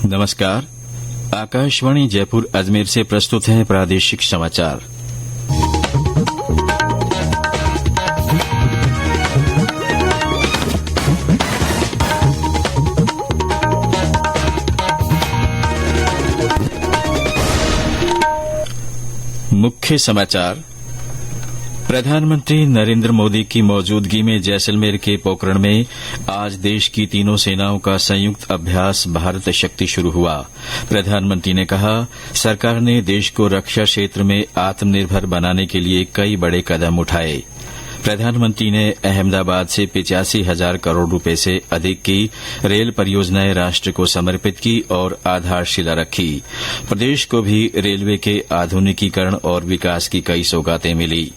नमस्कार। आकाशवाणी जयपुर अजमेर से प्रस्तुत हैं प्रादेशिक समाचार। मुख्य समाचार। प्रधानमंत्री नरेंद्र मोदी की मौजूदगी में जैसलमेर के पोखरण में आज देश की तीनों सेनाओं का संयुक्त अभ्यास भारत शक्ति शुरू हुआ। प्रधानमंत्री ने कहा, सरकार ने देश को रक्षा क्षेत्र में आत्मनिर्भर बनाने के लिए कई बड़े कदम उठाए। प्रधानमंत्री ने अहमदाबाद से 85,000 करोड़ रुपए से अधिक की रेल परियोजनाएं राष्ट्र को समर्पित की और आधारशिला रखी। प्रदेश को भी रेलवे के आधुनिकीकरण और विकास की कई सौगातें मिली।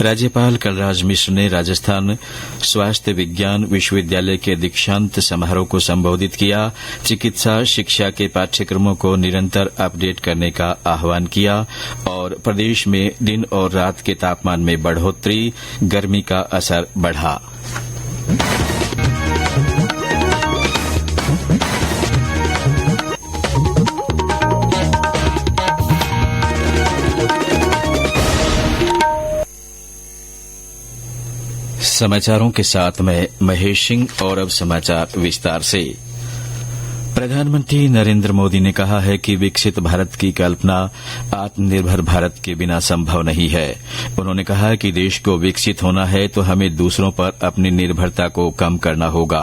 राज्यपाल कलराज मिश्र ने राजस्थान स्वास्थ्य विज्ञान विश्वविद्यालय के दीक्षांत समारोह को संबोधित किया। चिकित्सा शिक्षा के पाठ्यक्रमों को निरंतर अपडेट करने का आह्वान किया और प्रदेश में दिन और रात के तापमान में बढ़ोतरी, गर्मी का असर बढ़ा। समाचारों के साथ मैं महेश सिंह और अब समाचार विस्तार से। प्रधानमंत्री नरेंद्र मोदी ने कहा है कि विकसित भारत की कल्पना आत्मनिर्भर भारत के बिना संभव नहीं है। उन्होंने कहा कि देश को विकसित होना है तो हमें दूसरों पर अपनी निर्भरता को कम करना होगा।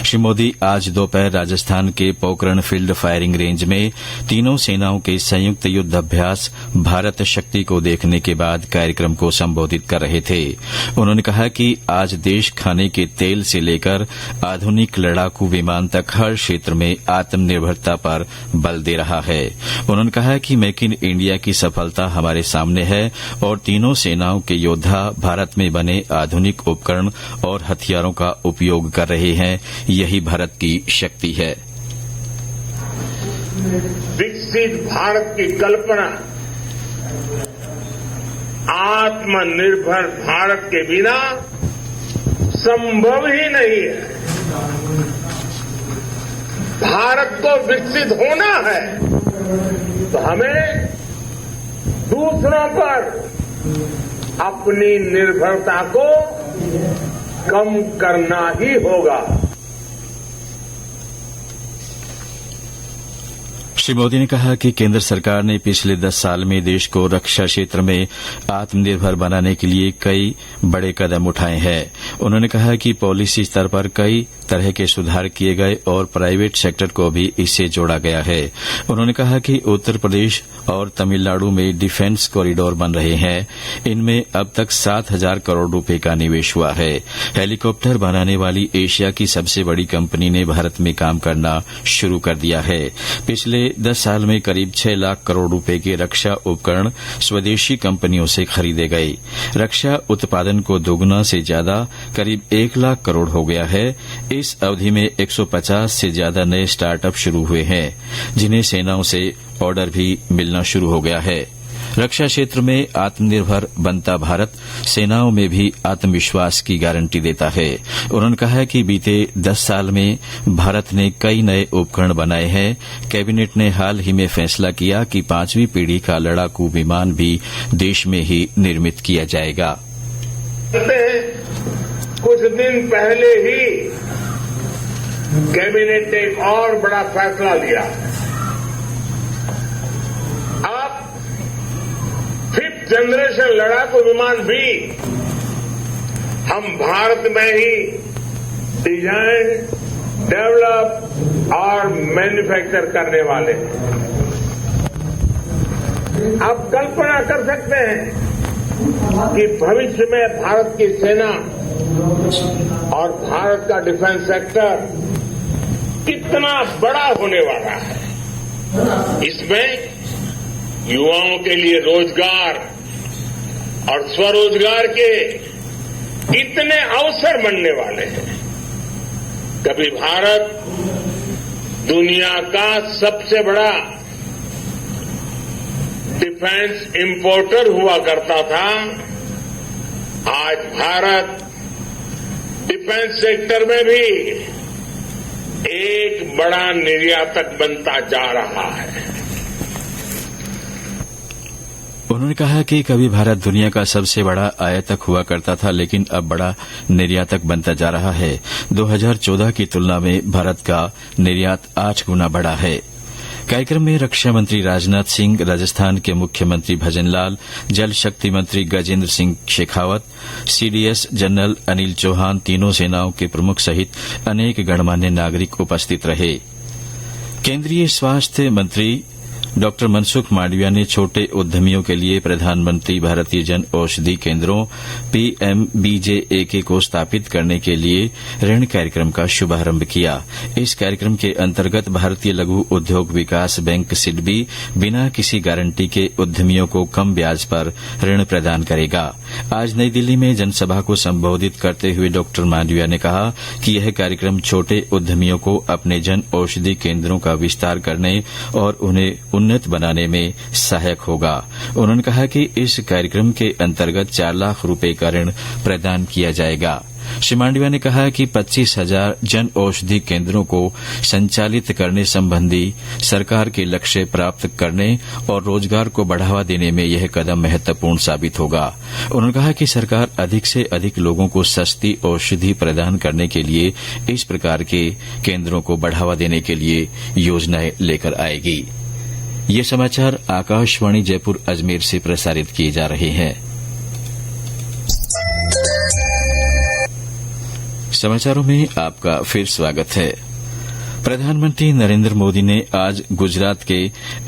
श्री मोदी आज दोपहर राजस्थान के पोखरण फील्ड फायरिंग रेंज में तीनों सेनाओं के संयुक्त युद्ध अभ्यास भारत शक्ति को देखने के बाद कार्यक्रम को संबोधित कर रहे थे। उन्होंने कहा कि आज देश खाने के तेल से लेकर आधुनिक लड़ाकू विमान तक हर क्षेत्र में आत्मनिर्भरता पर बल दे रहा है। उन्होंने कहा कि मेक इन इंडिया की सफलता हमारे सामने है और तीनों सेनाओं के योद्धा भारत में बने आधुनिक उपकरण और हथियारों का उपयोग कर रहे हैं। यही भारत की शक्ति है। विकसित भारत की कल्पना आत्मनिर्भर भारत के बिना संभव ही नहीं है। भारत को विकसित होना है तो हमें दूसरों पर अपनी निर्भरता को कम करना ही होगा। श्री मोदी ने कहा कि केंद्र सरकार ने पिछले 10 साल में देश को रक्षा क्षेत्र में आत्मनिर्भर बनाने के लिए कई बड़े कदम उठाए हैं। उन्होंने कहा कि पॉलिसी स्तर पर कई तरह के सुधार किए गए और प्राइवेट सेक्टर को भी इससे जोड़ा गया है। उन्होंने कहा कि उत्तर प्रदेश और तमिलनाडु में डिफेंस कॉरिडोर बन रहे हैं। इनमें अब तक 7,000 करोड़ रुपए का निवेश हुआ है। हेलीकॉप्टर बनाने वाली एशिया की सबसे बड़ी कंपनी ने भारत में काम करना शुरू कर दिया है। पिछले 10 साल में करीब 6 लाख करोड़ रुपए के रक्षा उपकरण स्वदेशी कंपनियों से खरीदे गए। रक्षा उत्पादन को दोगुना से ज्यादा करीब 1 लाख करोड़ हो गया है। इस अवधि में 150 से ज्यादा नए स्टार्टअप शुरू हुए हैं, जिन्हें सेनाओं से ऑर्डर भी मिलना शुरू हो गया है। रक्षा क्षेत्र में आत्मनिर्भर बनता भारत सेनाओं में भी आत्मविश्वास की गारंटी देता है। उन्होंने कहा कि बीते 10 साल में भारत ने कई नए उपकरण बनाए हैं। कैबिनेट ने हाल ही में फैसला किया कि 5वीं पीढ़ी का लड़ाकू विमान भी देश में ही निर्मित किया जाएगा। कुछ दिन पहले ही कैबिनेट ने एक और बड़ा फैसला लिया। अब 5th जनरेशन लड़ाकू विमान भी हम भारत में ही डिजाइन, डेवलप और मैन्युफैक्चर करने वाले हैं। आप कल्पना कर सकते हैं कि भविष्य में भारत की सेना और भारत का डिफेंस सेक्टर कितना बड़ा होने वाला है। इसमें युवाओं के लिए रोजगार और स्वरोजगार के इतने अवसर बनने वाले हैं। कभी भारत दुनिया का सबसे बड़ा डिफेंस इंपोर्टर हुआ करता था। आज भारत डिफेंस सेक्टर में भी एक बड़ा निर्यातक बनता जा रहा है। उन्होंने कहा कि कभी भारत दुनिया का सबसे बड़ा आयातक हुआ करता था, लेकिन अब बड़ा निर्यातक बनता जा रहा है। 2014 की तुलना में भारत का निर्यात 8 गुना बढ़ा है। कार्यक्रम में रक्षा मंत्री राजनाथ सिंह, राजस्थान के मुख्यमंत्री भजनलाल, जल शक्ति मंत्री गजेंद्र सिंह शेखावत, सीडीएस जनरल अनिल चौहान, तीनों सेनाओं के प्रमुख सहित अनेक गणमान्य नागरिक उपस्थित रहे। केंद्रीय स्वास्थ्य मंत्री डॉक्टर मनसुख मांडविया ने छोटे उद्यमियों के लिए प्रधानमंत्री भारतीय जन औषधि केंद्रों पीएमबीजेएके को स्थापित करने के लिए ऋण कार्यक्रम का शुभारंभ किया। इस कार्यक्रम के अंतर्गत भारतीय लघु उद्योग विकास बैंक सिडबी बिना किसी गारंटी के उद्यमियों को कम ब्याज पर ऋण प्रदान करेगा। आज नई दिल्ली में जनसभा को संबोधित करते हुए डॉक्टर मांडविया ने कहा कि यह कार्यक्रम छोटे उद्यमियों को अपने जन औषधि केंद्रों का विस्तार करने और उन्हें उन्नत बनाने में सहायक होगा। उन्होंने कहा कि इस कार्यक्रम के अंतर्गत 4 लाख रुपए का ऋण प्रदान किया जाएगा। श्री मांडविया ने कहा कि 25,000 जन औषधि केंद्रों को संचालित करने संबंधी सरकार के लक्ष्य प्राप्त करने और रोजगार को बढ़ावा देने में यह कदम महत्वपूर्ण साबित होगा। उन्होंने कहा कि सरकार अधिक से अधिक लोगों को सस्ती औषधि प्रदान करने के लिए इस प्रकार के केंद्रों को बढ़ावा देने के लिए योजनाएं लेकर आएगी। ये समाचार आकाशवाणी जयपुर अजमेर से प्रसारित किए जा रहे हैं। समाचारों में आपका फिर स्वागत है। प्रधानमंत्री नरेंद्र मोदी ने आज गुजरात के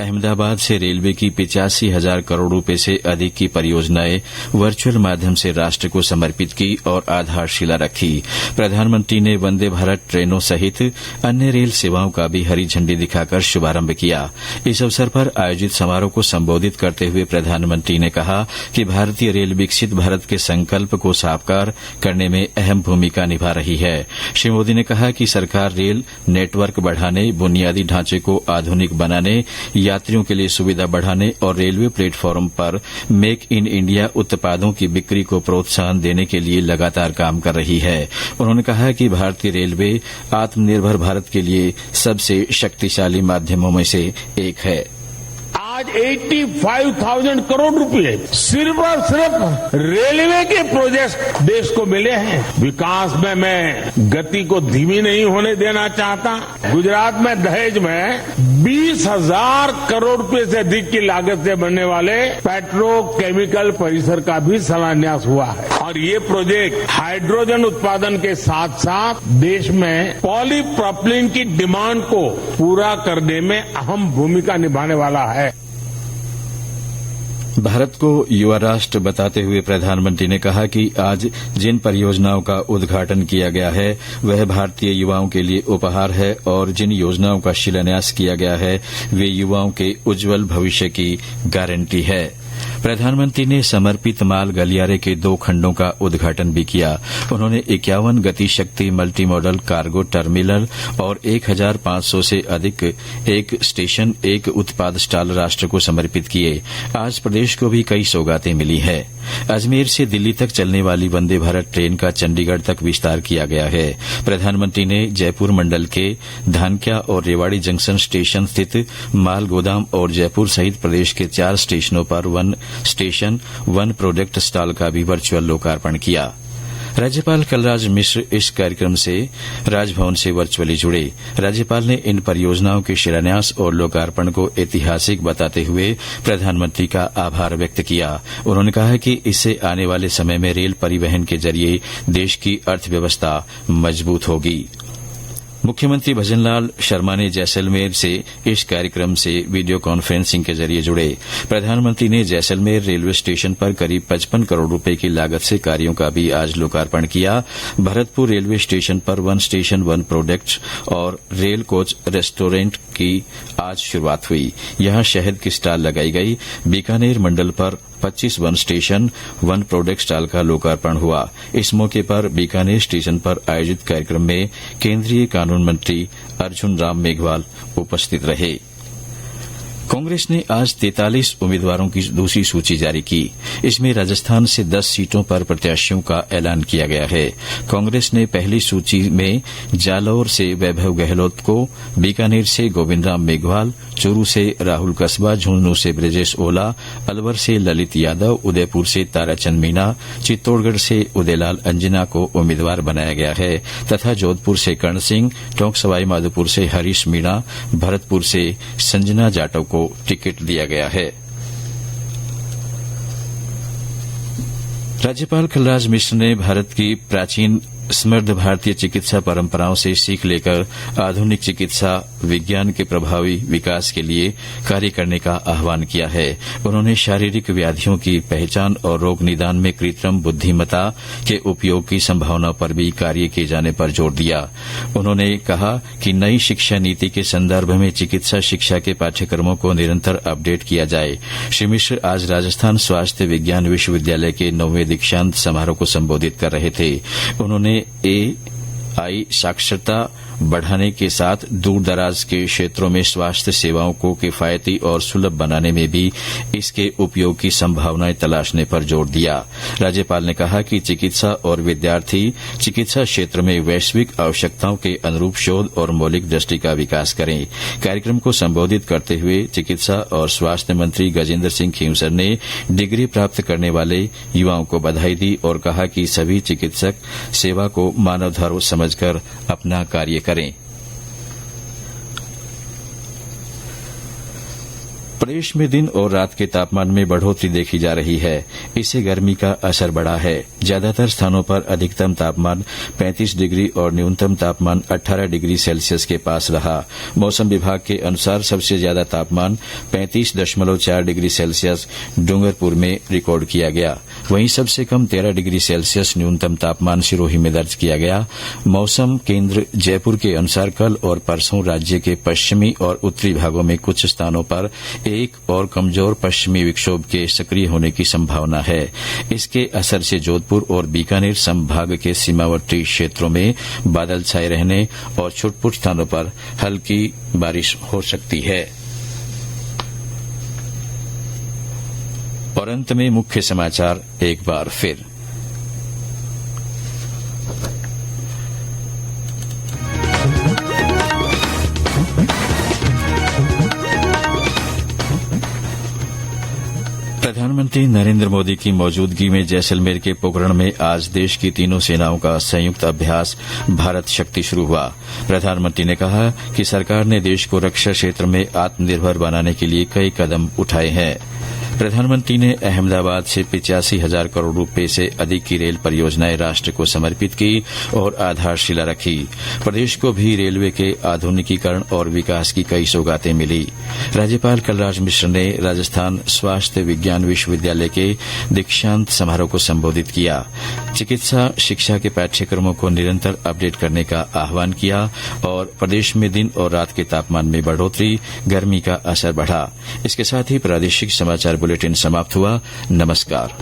अहमदाबाद से रेलवे की 85,000 करोड़ रुपए से अधिक की परियोजनाएं वर्चुअल माध्यम से राष्ट्र को समर्पित की और आधारशिला रखी। प्रधानमंत्री ने वंदे भारत ट्रेनों सहित अन्य रेल सेवाओं का भी हरी झंडी दिखाकर शुभारंभ किया। इस अवसर पर आयोजित समारोह को संबोधित करते हुए प्रधानमंत्री ने कहा कि भारतीय रेल विकसित भारत के संकल्प को साकार करने में अहम भूमिका निभा रही है। श्री मोदी ने कहा कि सरकार रेल नेटवर्क बढ़ाने, बुनियादी ढांचे को आधुनिक बनाने, यात्रियों के लिए सुविधा बढ़ाने और रेलवे प्लेटफॉर्म पर मेक इन इंडिया उत्पादों की बिक्री को प्रोत्साहन देने के लिए लगातार काम कर रही है। उन्होंने कहा कि भारतीय रेलवे आत्मनिर्भर भारत के लिए सबसे शक्तिशाली माध्यमों में से एक है। आज 85,000 करोड़ रुपए सिर्फ और सिर्फ रेलवे के प्रोजेक्ट देश को मिले हैं। विकास में मैं गति को धीमी नहीं होने देना चाहता। गुजरात में दहेज में 20,000 करोड़ रुपए से अधिक की लागत से बनने वाले पेट्रोकेमिकल परिसर का भी शिलान्यास हुआ है और ये प्रोजेक्ट हाइड्रोजन उत्पादन के साथ साथ देश में पॉलीप्रोपिलीन की डिमांड को पूरा करने में अहम भूमिका निभाने वाला है। भारत को युवा राष्ट्र बताते हुए प्रधानमंत्री ने कहा कि आज जिन परियोजनाओं का उद्घाटन किया गया है वह भारतीय युवाओं के लिए उपहार है और जिन योजनाओं का शिलान्यास किया गया है वे युवाओं के उज्जवल भविष्य की गारंटी है। प्रधानमंत्री ने समर्पित माल गलियारे के 2 खंडों का उद्घाटन भी किया। उन्होंने 51 गति शक्ति मल्टी मॉडल कार्गो टर्मिनल और 1,500 से अधिक एक स्टेशन एक उत्पाद स्टॉल राष्ट्र को समर्पित किए। आज प्रदेश को भी कई सौगातें मिली हैं। अजमेर से दिल्ली तक चलने वाली वंदे भारत ट्रेन का चंडीगढ़ तक विस्तार किया गया है। प्रधानमंत्री ने जयपुर मंडल के धानक्या और रेवाड़ी जंक्शन स्टेशन स्थित माल गोदाम और जयपुर सहित प्रदेश के 4 स्टेशनों पर one station one product stall का भी वर्चुअल लोकार्पण किया। राज्यपाल कलराज मिश्र इस कार्यक्रम से राजभवन से वर्चुअली जुड़े। राज्यपाल ने इन परियोजनाओं के शिलान्यास और लोकार्पण को ऐतिहासिक बताते हुए प्रधानमंत्री का आभार व्यक्त किया। उन्होंने कहा कि इससे आने वाले समय में रेल परिवहन के जरिए देश की अर्थव्यवस्था मजबूत होगी। मुख्यमंत्री भजनलाल शर्मा ने जैसलमेर से इस कार्यक्रम से वीडियो कॉन्फ्रेंसिंग के जरिए जुड़े। प्रधानमंत्री ने जैसलमेर रेलवे स्टेशन पर करीब 55 करोड़ रुपए की लागत से कार्यों का भी आज लोकार्पण किया। भरतपुर रेलवे स्टेशन पर वन स्टेशन वन प्रोडक्ट और रेल कोच रेस्टोरेंट की आज शुरुआत हुई। यहां शहद की स्टॉल लगाई गई। बीकानेर मंडल पर 25 one station one product stall का लोकार्पण हुआ। इस मौके पर बीकानेर स्टेशन पर आयोजित कार्यक्रम में केंद्रीय कानून मंत्री अर्जुन राम मेघवाल उपस्थित रहे। कांग्रेस ने आज 43 उम्मीदवारों की दूसरी सूची जारी की। इसमें राजस्थान से 10 सीटों पर प्रत्याशियों का ऐलान किया गया है। कांग्रेस ने पहली सूची में जालौर से वैभव गहलोत को, बीकानेर से गोविंद राम मेघवाल, चूरू से राहुल कस्बा, झुंझुनू से ब्रजेश ओला, अलवर से ललित यादव, उदयपुर से ताराचंद मीणा, चित्तौड़गढ़ से उदयलाल अंजना को उम्मीदवार बनाया गया है तथा जोधपुर से कर्ण सिंह, टोंक सवाई माधोपुर से हरीश मीणा, भरतपुर से संजना जाटव को टिकट दिया गया है। राज्यपाल कलराज मिश्र ने भारत की प्राचीन समृद्ध भारतीय चिकित्सा परंपराओं से सीख लेकर आधुनिक चिकित्सा विज्ञान के प्रभावी विकास के लिए कार्य करने का आह्वान किया है। उन्होंने शारीरिक व्याधियों की पहचान और रोग निदान में कृत्रिम बुद्धिमत्ता के उपयोग की संभावना पर भी कार्य किए जाने पर जोर दिया। उन्होंने कहा कि नई शिक्षा नीति के संदर्भ में चिकित्सा शिक्षा के पाठ्यक्रमों को निरंतर अपडेट किया जाए। श्री मिश्र आज राजस्थान स्वास्थ्य विज्ञान विश्वविद्यालय के 9वें दीक्षांत समारोह को संबोधित कर रहे थे। उन्होंने AI साक्षरता बढ़ाने के साथ दूर दराज के क्षेत्रों में स्वास्थ्य सेवाओं को किफायती और सुलभ बनाने में भी इसके उपयोग की संभावनाएं तलाशने पर जोर दिया। राज्यपाल ने कहा कि चिकित्सा और विद्यार्थी चिकित्सा क्षेत्र में वैश्विक आवश्यकताओं के अनुरूप शोध और मौलिक दृष्टि का विकास करें। कार्यक्रम को संबोधित करते हुए चिकित्सा और स्वास्थ्य मंत्री गजेंद्र सिंह खींवसर ने डिग्री प्राप्त करने वाले युवाओं को बधाई दी और कहा कि सभी चिकित्सक सेवा को मानव धर्म समझकर अपना कार्य करें। प्रदेश में दिन और रात के तापमान में बढ़ोतरी देखी जा रही है। इससे गर्मी का असर बढ़ा है। ज्यादातर स्थानों पर अधिकतम तापमान 35 डिग्री और न्यूनतम तापमान 18 डिग्री सेल्सियस के पास रहा। मौसम विभाग के अनुसार सबसे ज्यादा तापमान 35.4 डिग्री सेल्सियस डूंगरपुर में रिकॉर्ड किया गया। वहीं सबसे कम 13 डिग्री सेल्सियस न्यूनतम तापमान सिरोही में दर्ज किया गया। मौसम केंद्र जयपुर के अनुसार कल और परसों राज्य के पश्चिमी और उत्तरी भागों में कुछ स्थानों पर एक और कमजोर पश्चिमी विक्षोभ के सक्रिय होने की संभावना है। इसके असर से जोधपुर और बीकानेर संभाग के सीमावर्ती क्षेत्रों में बादल छाए रहने और छुटपुट स्थानों पर हल्की बारिश हो सकती है। और अंत में मुख्य समाचार एक बार फिर। प्रधानमंत्री नरेंद्र मोदी की मौजूदगी में जैसलमेर के पोखरण में आज देश की तीनों सेनाओं का संयुक्त अभ्यास भारत शक्ति शुरू हुआ। प्रधानमंत्री ने कहा कि सरकार ने देश को रक्षा क्षेत्र में आत्मनिर्भर बनाने के लिए कई कदम उठाए हैं। प्रधानमंत्री ने अहमदाबाद से 85,000 करोड़ रुपए से अधिक की रेल परियोजनाएं राष्ट्र को समर्पित की और आधारशिला रखी। प्रदेश को भी रेलवे के आधुनिकीकरण और विकास की कई सौगातें मिली। राज्यपाल कलराज मिश्र ने राजस्थान स्वास्थ्य विज्ञान विश्वविद्यालय के दीक्षांत समारोह को संबोधित किया। चिकित्सा शिक्षा के पाठ्यक्रमों को निरंतर अपडेट करने का आह्वान किया और प्रदेश में दिन और रात के तापमान में बढ़ोतरी, गर्मी का असर बढ़ा। इसके साथ ही प्रादेशिक समाचार बुलेटिन समाप्त हुआ। नमस्कार।